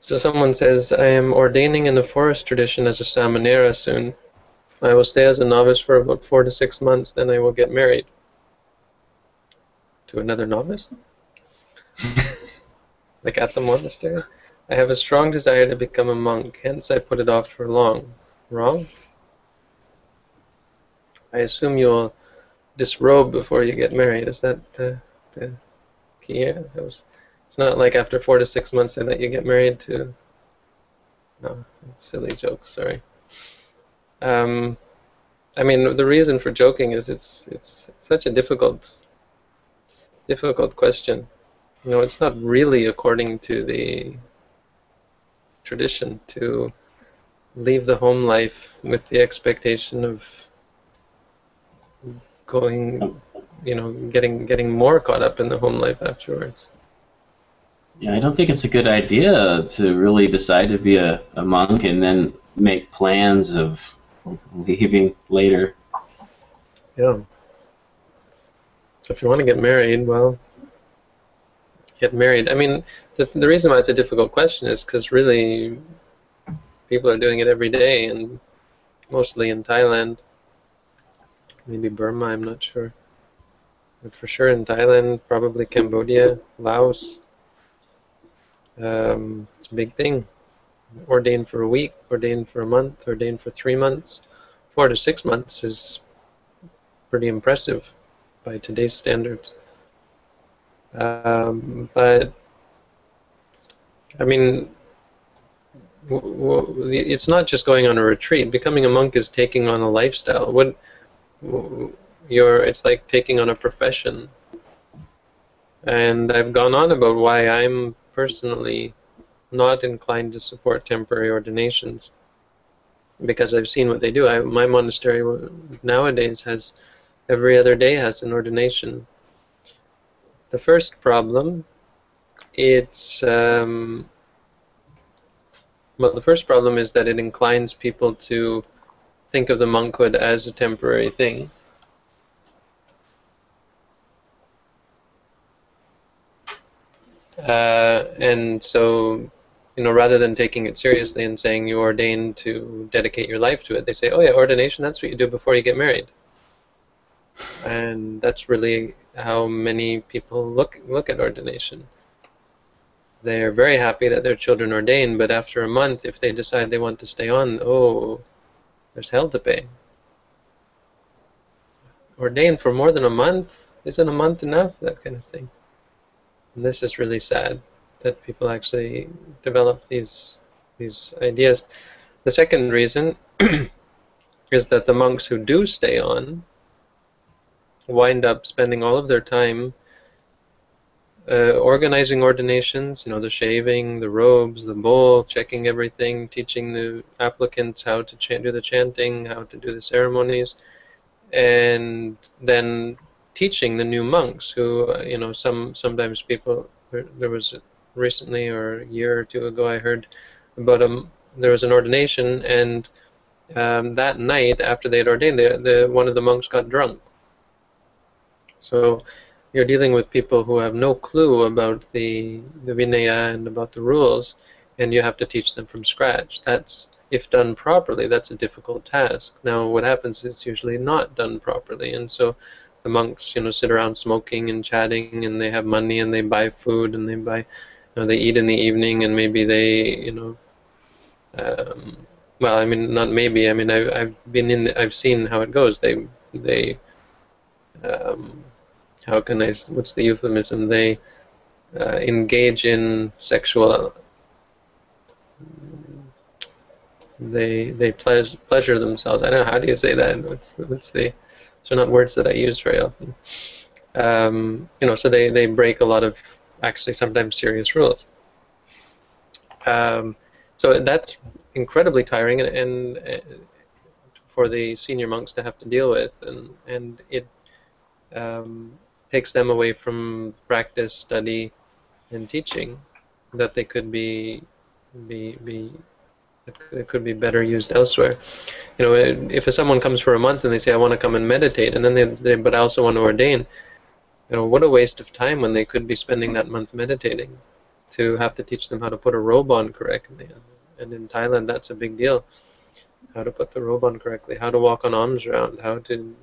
So someone says, I am ordaining in the forest tradition as a samanera soon. I will stay as a novice for about 4 to 6 months, then I will get married. To another novice? Like at the monastery? I have a strong desire to become a monk, hence I put it off for long. Wrong? I assume you'll disrobe before you get married. Is that the key here? It's not like after 4 to 6 months they let you get married to... No, silly joke, sorry. I mean, the reason for joking is it's such a difficult question. You know, it's not really according to the tradition to leave the home life with the expectation of going, you know, getting more caught up in the home life afterwards. Yeah, I don't think it's a good idea to really decide to be a monk and then make plans of leaving later. Yeah. So if you want to get married, well, get married. I mean, the reason why it's a difficult question is because really people are doing it every day, and mostly in Thailand, maybe Burma, I'm not sure. But for sure in Thailand, probably Cambodia, Laos. It's a big thing. Ordained for a week, ordained for a month, ordained for 3 months. 4 to 6 months is pretty impressive by today's standards. But I mean, it's not just going on a retreat. Becoming a monk is taking on a lifestyle. It's like taking on a profession. And I've gone on about why I'm personally not inclined to support temporary ordinations, because I've seen what they do. My monastery nowadays has, every other day has an ordination. The first problem, the first problem is that it inclines people to think of the monkhood as a temporary thing. And so, you know, rather than taking it seriously and saying you ordain to dedicate your life to it, they say, oh yeah, ordination, that's what you do before you get married. And that's really how many people look at ordination. They're very happy that their children ordain, but after a month, if they decide they want to stay on, oh, there's hell to pay. Ordain for more than a month? Isn't a month enough? That kind of thing. And this is really sad, that people actually develop these ideas. The second reason is that the monks who do stay on wind up spending all of their time organizing ordinations, you know, the shaving, the robes, the bowl, checking everything, teaching the applicants how to do the chanting, how to do the ceremonies, and then teaching the new monks who, you know, sometimes people, there was recently, or a year or two ago, I heard about there was an ordination, and that night after they had ordained, one of the monks got drunk. So you're dealing with people who have no clue about the Vinaya and about the rules, and you have to teach them from scratch. That's, if done properly, that's a difficult task. Now what happens is it's usually not done properly, and so the monks, you know, sit around smoking and chatting, and they have money, and they buy food, and they buy, you know, they eat in the evening, and maybe they, you know, well, I mean, not maybe, I mean, I've seen how it goes. They how can I, what's the euphemism? They engage in sexual, they pleasure themselves. I don't know, how do you say that? What's the, they're not words that I use very often. You know, so they break a lot of actually sometimes serious rules. So that's incredibly tiring, and for the senior monks to have to deal with, and it takes them away from practice, study, and teaching that they could be it could be better used elsewhere. You know, if someone comes for a month and they say, I want to come and meditate, and then but I also want to ordain, you know, what a waste of time when they could be spending that month meditating. to have to teach them how to put a robe on correctly. And in Thailand, that's a big deal. How to put the robe on correctly, how to walk on arms round, how to,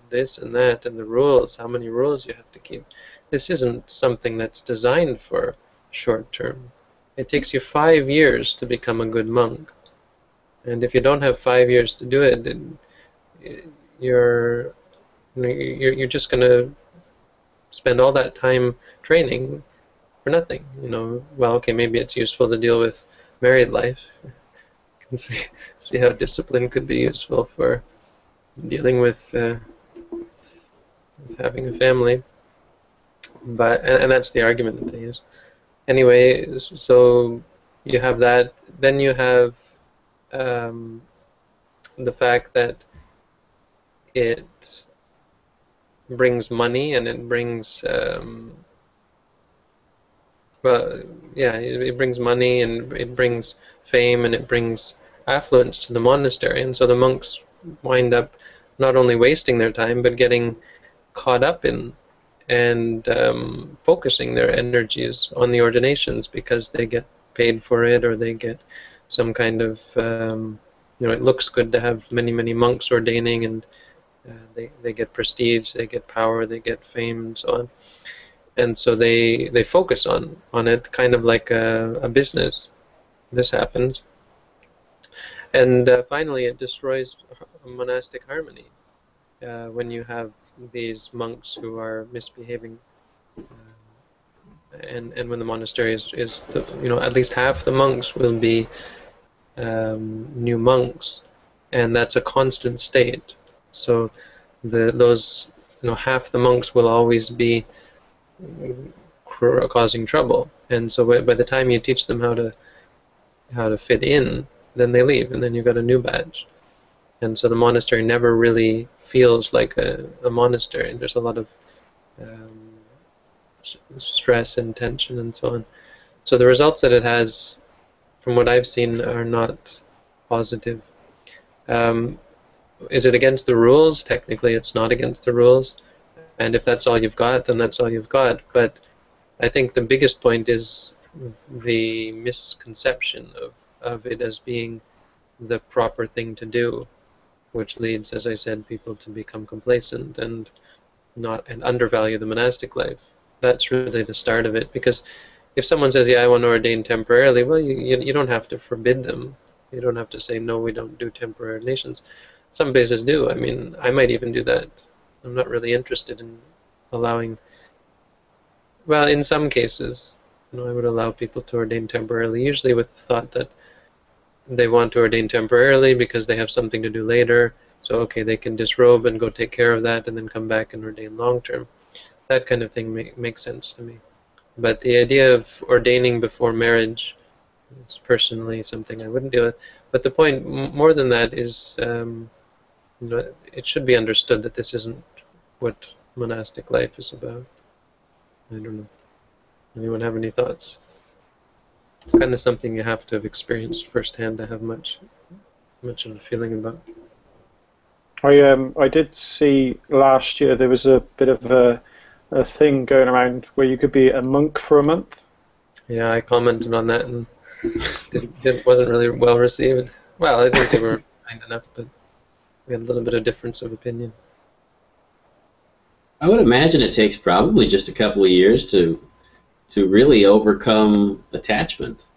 this and that, and the rules, how many rules you have to keep. This isn't something that's designed for short term. It takes you 5 years to become a good monk. And if you don't have 5 years to do it, then you're just going to spend all that time training for nothing. Well, okay, maybe it's useful to deal with married life. And see how discipline could be useful for dealing with having a family. But and that's the argument that they use. Anyway, so you have that. Then you have the fact that it brings money, and it brings it brings money, and it brings fame, and it brings affluence to the monastery. And so the monks wind up not only wasting their time, but getting caught up in and focusing their energies on the ordinations, because they get paid for it, or they get some kind of it looks good to have many monks ordaining, and they get prestige, they get power, they get fame, and so on. And so they focus on it, kind of like a business. This happens. And finally, it destroys monastic harmony when you have these monks who are misbehaving, and when the monastery is at least half the monks will be new monks, and that's a constant state. So those half the monks will always be causing trouble, and so by the time you teach them how to fit in, then they leave, and then you've got a new batch. And so the monastery never really feels like a monastery. There's a lot of stress and tension and so on. So the results that it has, from what I've seen, are not positive. Is it against the rules? Technically, it's not against the rules. And if that's all you've got, then that's all you've got. But I think the biggest point is the misconception of it as being the proper thing to do, which leads, as I said, people to become complacent and undervalue the monastic life. That's really the start of it. Because if someone says, "Yeah, I want to ordain temporarily," well, you don't have to forbid them. You don't have to say, "No, we don't do temporary ordinations." Some places do. I mean, I might even do that. I'm not really interested in allowing. Well, in some cases, I would allow people to ordain temporarily, usually with the thought that they want to ordain temporarily because they have something to do later. So, okay, they can disrobe and go take care of that and then come back and ordain long term. That kind of thing makes sense to me. But the idea of ordaining before marriage is personally something I wouldn't do it. But the point, more than that, is it should be understood that this isn't what monastic life is about. I don't know. Anyone have any thoughts? It's kind of something you have to have experienced firsthand to have much of a feeling about. I did see last year there was a bit of a thing going around where you could be a monk for a month. Yeah, I commented on that, and it wasn't really well received. Well, I think they were kind enough, but we had a little bit of difference of opinion. I would imagine it takes probably just a couple of years to really overcome attachment.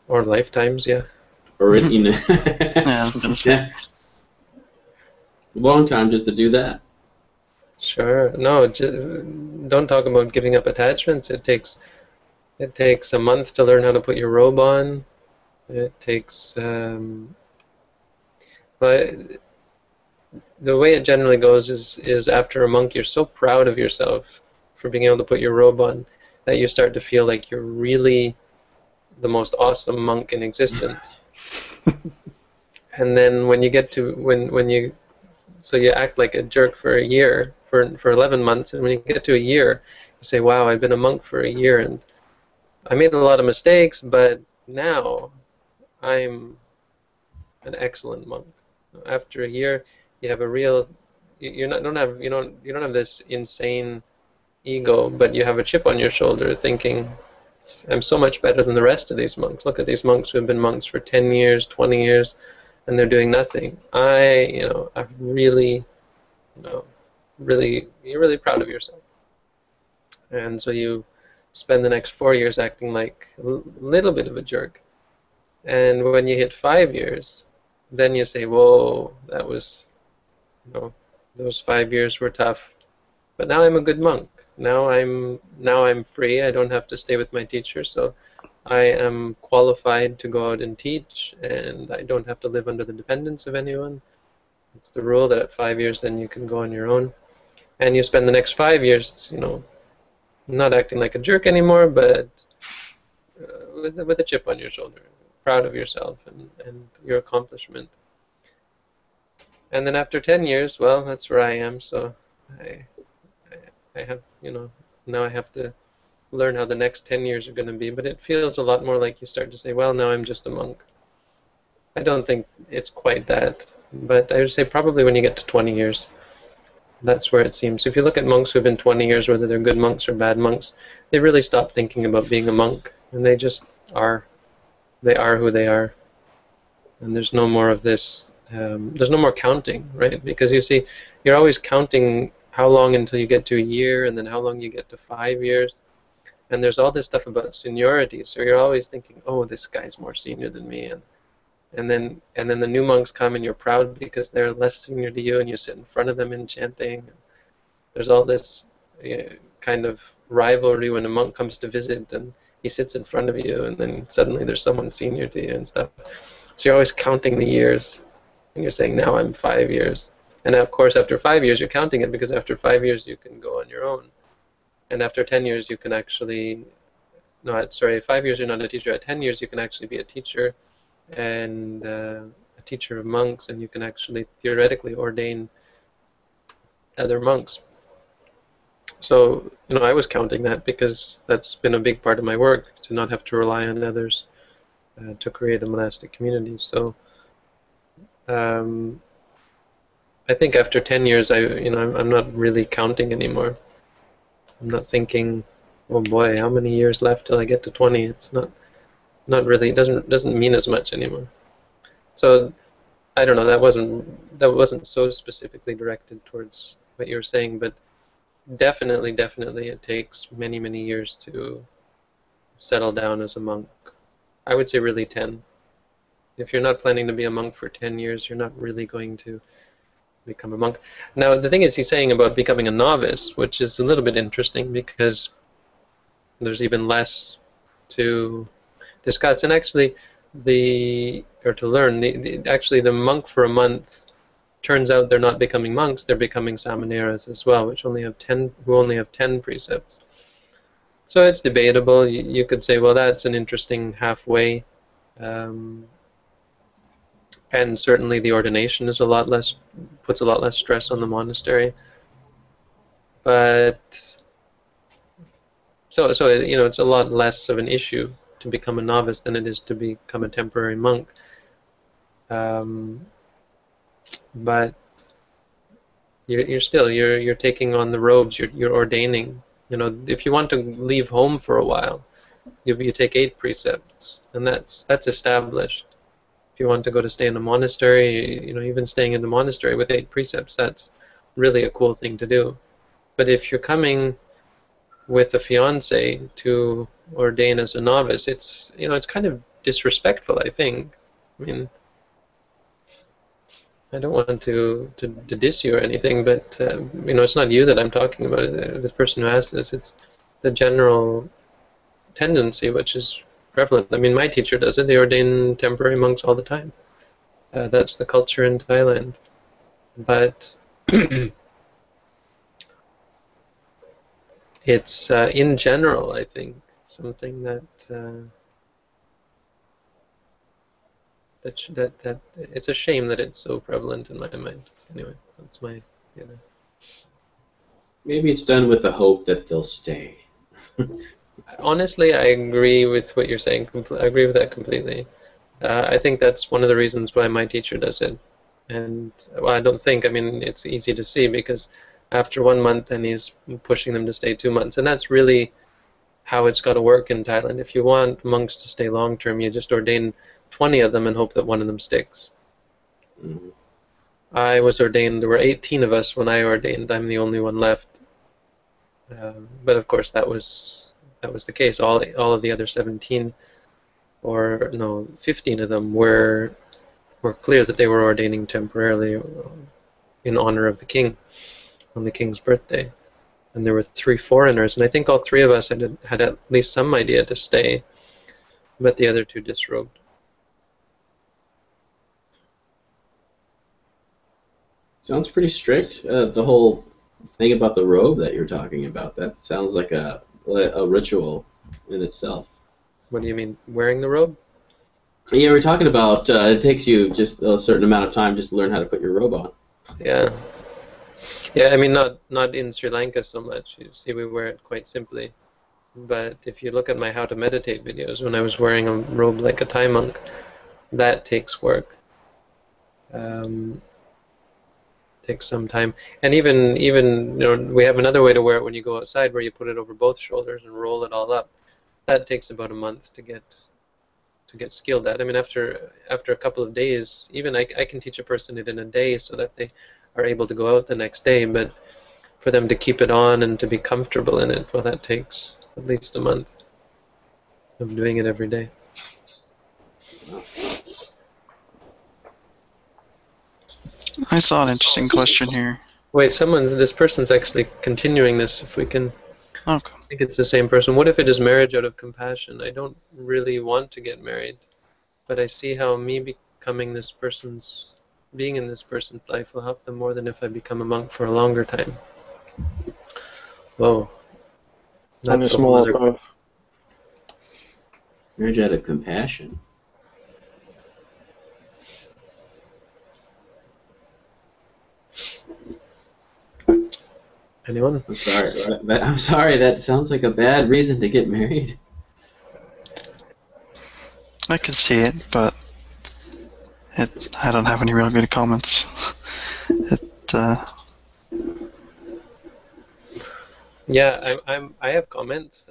Or lifetimes, yeah. Or Yeah, I was gonna say. Yeah. Long time just to do that. Sure. No, don't talk about giving up attachments. It takes a month to learn how to put your robe on. It takes, but the way it generally goes is after a monk, you're so proud of yourself for being able to put your robe on that you start to feel like you're really the most awesome monk in existence. And then when you get to so you act like a jerk for a year, for 11 months, and when you get to a year, you say, "Wow, I've been a monk for a year, and I made a lot of mistakes, but now I'm an excellent monk." After a year, you have a real. You don't have this insane ego, but you have a chip on your shoulder thinking, I'm so much better than the rest of these monks. Look at these monks who have been monks for 10 years, 20 years, and they're doing nothing. I'm really, you're really proud of yourself. And so you spend the next 4 years acting like a little bit of a jerk. And when you hit 5 years, then you say, whoa, that was, those 5 years were tough. But now I'm a good monk. Now I'm free. I don't have to stay with my teacher, so I am qualified to go out and teach, and I don't have to live under the dependence of anyone. It's the rule that at 5 years then you can go on your own. And you spend the next 5 years, not acting like a jerk anymore, but with a chip on your shoulder, proud of yourself and your accomplishment. And then after 10 years, well, that's where I am, so I have, now I have to learn how the next 10 years are going to be, but it feels a lot more like you start to say, well, now I'm just a monk. I don't think it's quite that, but I would say probably when you get to 20 years, that's where it seems. If you look at monks who have been 20 years, whether they're good monks or bad monks, they really stop thinking about being a monk, and they just are. They are who they are. And there's no more of this, there's no more counting, right? Because you see, you're always counting how long until you get to a year, and then how long you get to 5 years. And there's all this stuff about seniority, so you're always thinking, oh, this guy's more senior than me, and then the new monks come and you're proud because they're less senior to you, and you sit in front of them in chanting. There's all this kind of rivalry when a monk comes to visit and he sits in front of you, and then suddenly there's someone senior to you and stuff. So you're always counting the years, and you're saying, now I'm 5 years. And of course, after 5 years, you're counting it, because after 5 years, you can go on your own. And after 10 years, you can actually, no, sorry, 5 years you're not a teacher. At 10 years, you can actually be a teacher, and a teacher of monks, and you can actually theoretically ordain other monks. So, I was counting that because that's been a big part of my work, to not have to rely on others to create a monastic community. So, I think after 10 years, I'm not really counting anymore. I'm not thinking, oh boy, how many years left till I get to 20? It's not really, it doesn't mean as much anymore. So I don't know, that wasn't so specifically directed towards what you were saying, but definitely it takes many years to settle down as a monk. I would say really 10. If you're not planning to be a monk for 10 years, you're not really going to become a monk. Now, the thing is, he's saying about becoming a novice, which is a little bit interesting because there's even less to discuss. And actually, the monk for a month, turns out they're not becoming monks, they're becoming samaneras as well, which only have 10 precepts. So it's debatable. You could say, well, that's an interesting halfway. And certainly the ordination is puts a lot less stress on the monastery. But so it's a lot less of an issue to become a novice than it is to become a temporary monk. But you're taking on the robes. You're ordaining. If you want to leave home for a while, you take 8 precepts, and that's established. If you want to go to stay in a monastery, even staying in the monastery with 8 precepts, that's really a cool thing to do. But if you're coming with a fiance to ordain as a novice, it's kind of disrespectful, I think. I mean, I don't want to diss you or anything, but it's not you that I'm talking about. This person who asked this, it's the general tendency, which is prevalent. I mean, my teacher does it. They ordain temporary monks all the time. That's the culture in Thailand. But it's in general, I think, something that it's a shame that it's so prevalent in my mind. Anyway, that's my. Maybe it's done with the hope that they'll stay. Honestly, I agree with what you're saying. I agree with that completely. I think that's one of the reasons why my teacher does it. And well, I don't think. I mean, it's easy to see because after 1 month, then he's pushing them to stay 2 months. And that's really how it's got to work in Thailand. If you want monks to stay long term, you just ordain 20 of them and hope that one of them sticks. Mm-hmm. I was ordained, there were 18 of us when I ordained. I'm the only one left. But of course that was the case. All of the other 17, or no, 15 of them were clear that they were ordaining temporarily in honor of the king on the king's birthday. And there were 3 foreigners, and I think all 3 of us had at least some idea to stay, but the other 2 disrobed. Sounds pretty strict. The whole thing about the robe that you're talking about, that sounds like a ritual in itself. What do you mean, wearing the robe? Yeah, we're talking about it takes you just a certain amount of time just to learn how to put your robe on. Yeah. Yeah, I mean, not in Sri Lanka so much. You see, we wear it quite simply. But if you look at my how to meditate videos, when I was wearing a robe like a Thai monk, that takes work. Takes some time. And even we have another way to wear it when you go outside, where you put it over both shoulders and roll it all up. That takes about a month to get skilled at. I mean, after a couple of days, even I can teach a person it in a day so that they are able to go out the next day, but for them to keep it on and to be comfortable in it, well, that takes at least a month of doing it every day. I saw an interesting question here. Wait, this person's actually continuing this, if we can. Okay. I think it's the same person. What if it is marriage out of compassion? I don't really want to get married, but I see how me being in this person's life will help them more than if I become a monk for a longer time. Whoa. And it's more of Marriage out of compassion. Anyone? I'm sorry. That sounds like a bad reason to get married. I can see it, but I don't have any real good comments. Yeah, I have comments.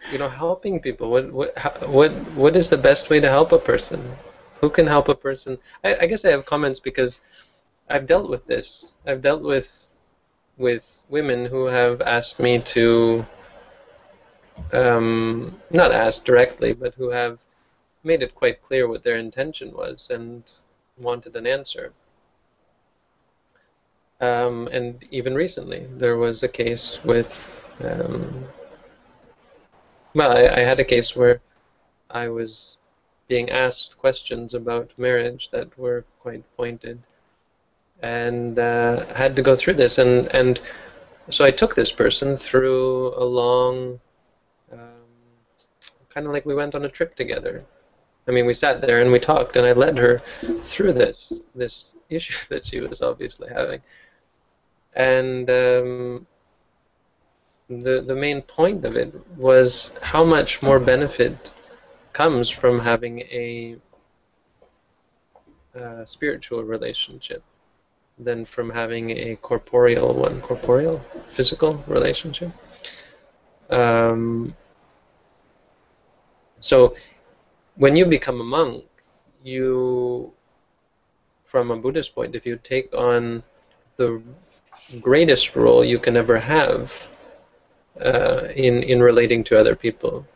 Helping people. What is the best way to help a person? Who can help a person? I guess I have comments because I've dealt with this. I've dealt with women who have asked me to, not asked directly, but who have made it quite clear what their intention was and wanted an answer. And even recently, there was a case with, I had a case where I was being asked questions about marriage that were quite pointed, and had to go through this, and so I took this person through a long, kind of like we went on a trip together. I mean, we sat there and we talked, and I led her through this issue that she was obviously having, and the main point of it was how much more benefit comes from having a spiritual relationship than from having a physical relationship. So when you become a monk, you, from a Buddhist point of view, take on the greatest role you can ever have in relating to other people.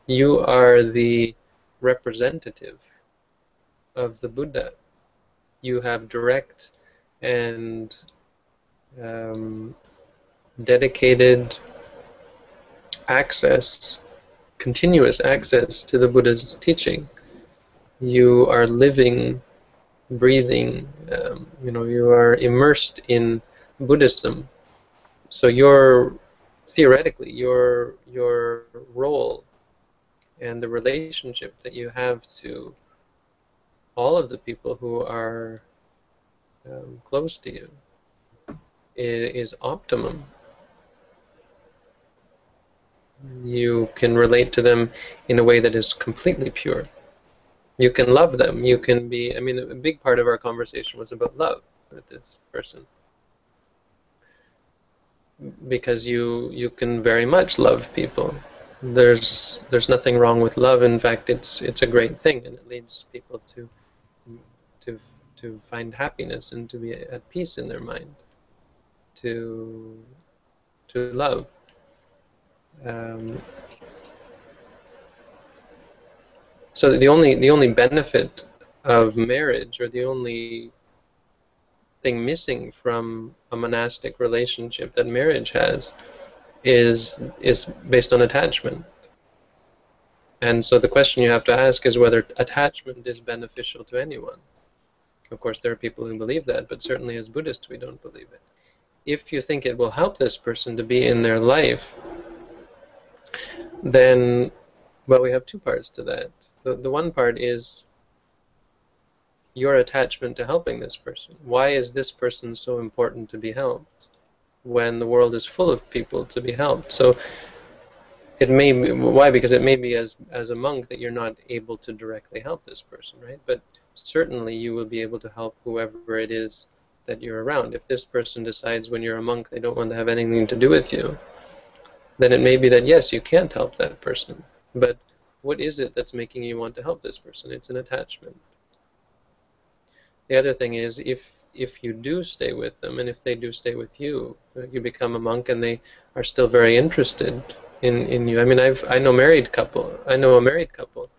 You are the representative of the Buddha. You have direct and dedicated access, continuous access to the Buddha's teaching. You are living, breathing, you are immersed in Buddhism. So theoretically, your role and the relationship that you have to all of the people who are close to you is optimum. You can relate to them in a way that is completely pure. You can love them. You can be, a big part of our conversation was about love. with this person, because you can very much love people. There's nothing wrong with love. In fact, it's a great thing, and it leads people to to find happiness and to be at peace in their mind, to love. So the only benefit of marriage, or the only thing missing from a monastic relationship that marriage has, is based on attachment. And so the question you have to ask is whether attachment is beneficial to anyone. Of course, there are people who believe that, but certainly as Buddhists, we don't believe it. If you think it will help this person to be in their life, then, well, we have two parts to that. The one part is your attachment to helping this person. Why is this person so important to be helped when the world is full of people to be helped? So it may be, why? Because it may be as a monk that you're not able to directly help this person, right? But certainly you will be able to help whoever it is that you're around. If this person decides when you're a monk they don't want to have anything to do with you, then it may be that, yes, you can't help that person. But what is it that's making you want to help this person? It's an attachment. The other thing is, if you do stay with them, and if they do stay with you, you become a monk and they are still very interested in you. I mean, I know a married couple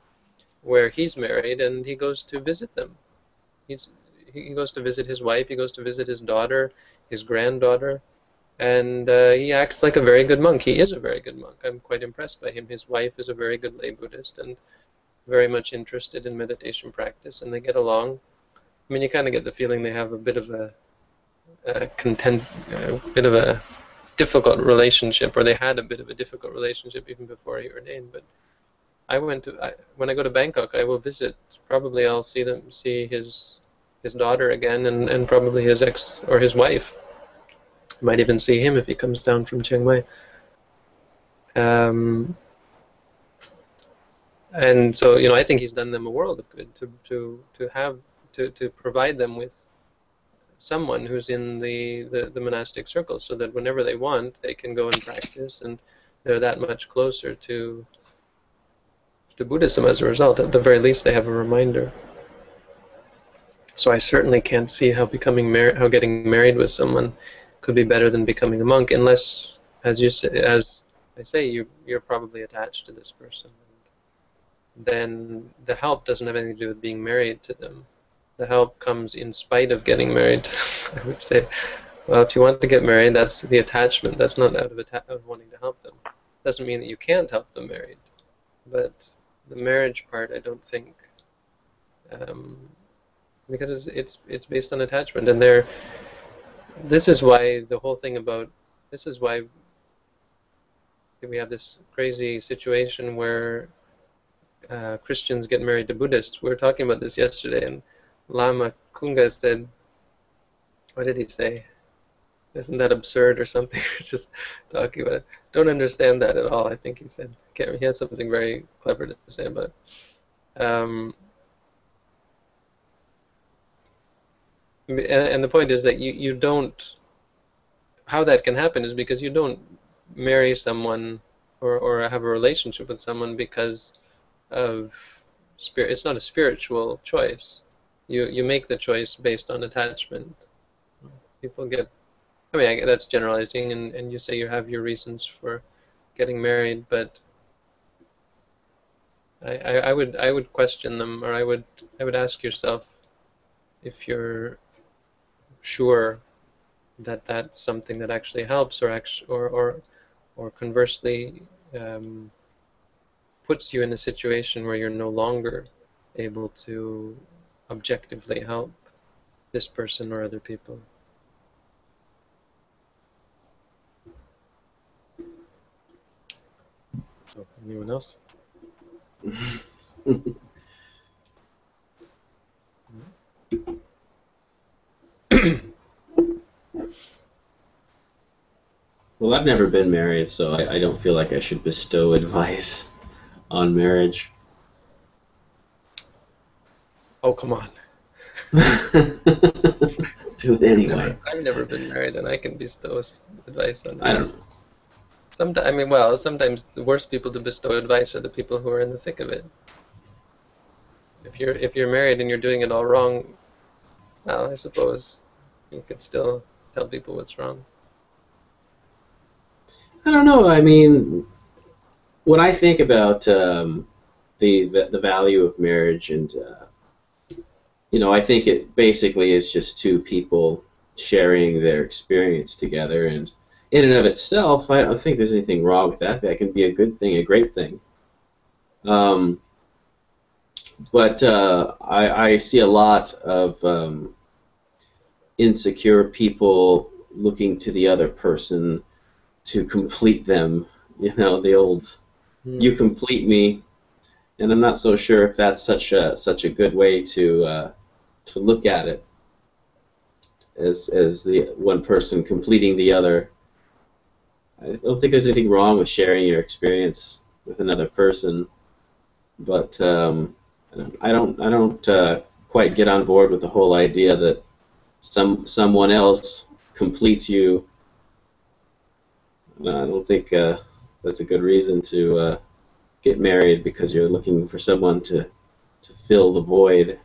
where he's married and he goes to visit them. He goes to visit his wife, he goes to visit his daughter, his granddaughter, and he acts like a very good monk. He is a very good monk. I'm quite impressed by him. His wife is a very good lay Buddhist and very much interested in meditation practice, and they get along. I mean, you kind of get the feeling they have a bit of a difficult relationship, or they had a bit of a difficult relationship even before he ordained. But when I go to Bangkok, I will visit. Probably I'll see his daughter again, and probably his ex or his wife. Might even see him if he comes down from Chiang Mai. And so, I think he's done them a world of good to provide them with someone who's in the monastic circle, so that whenever they want, they can go and practice, and they're that much closer to Buddhism as a result. At the very least, they have a reminder. So I certainly can't see how getting married with someone could be better than becoming a monk, unless, as I say, you're probably attached to this person. Then the help doesn't have anything to do with being married to them. The help comes in spite of getting married to them. I would say, well, if you want to get married, that's the attachment. That's not out of wanting to help them. Doesn't mean that you can't help them married, but the marriage part, I don't think, because it's based on attachment, and this is why we have this crazy situation where Christians get married to Buddhists. We were talking about this yesterday, and Lama Kunga said, what did he say? Isn't that absurd or something? Just talking about it. Don't understand that at all, I think he said. He had something very clever to say about it. And the point is that you don't, how that can happen is because you don't marry someone or have a relationship with someone because of spirit. It's not a spiritual choice. You make the choice based on attachment. People get, I mean, that's generalizing, and you say you have your reasons for getting married, but I would question them, or I would ask yourself if you're sure that that's something that actually helps, or conversely puts you in a situation where you're no longer able to objectively help this person or other people. So, anyone else? Well, I've never been married, so I don't feel like I should bestow advice on marriage. Oh, come on. do it anyway. I've never been married, and I can bestow advice on. I don't know. Sometimes, sometimes the worst people to bestow advice are the people who are in the thick of it. If you're married and you're doing it all wrong, well, I suppose you could still tell people what's wrong. I don't know. I mean, when I think about the value of marriage, and I think it basically is just two people sharing their experience together, and in and of itself, I don't think there's anything wrong with that. That can be a good thing, a great thing. But I see a lot of insecure people looking to the other person to complete them. The old "you complete me," and I'm not so sure if that's such a good way to look at it, as the one person completing the other. I don't think there's anything wrong with sharing your experience with another person, but I don't quite get on board with the whole idea that someone else completes you. I don't think that's a good reason to get married, because you're looking for someone to fill the void.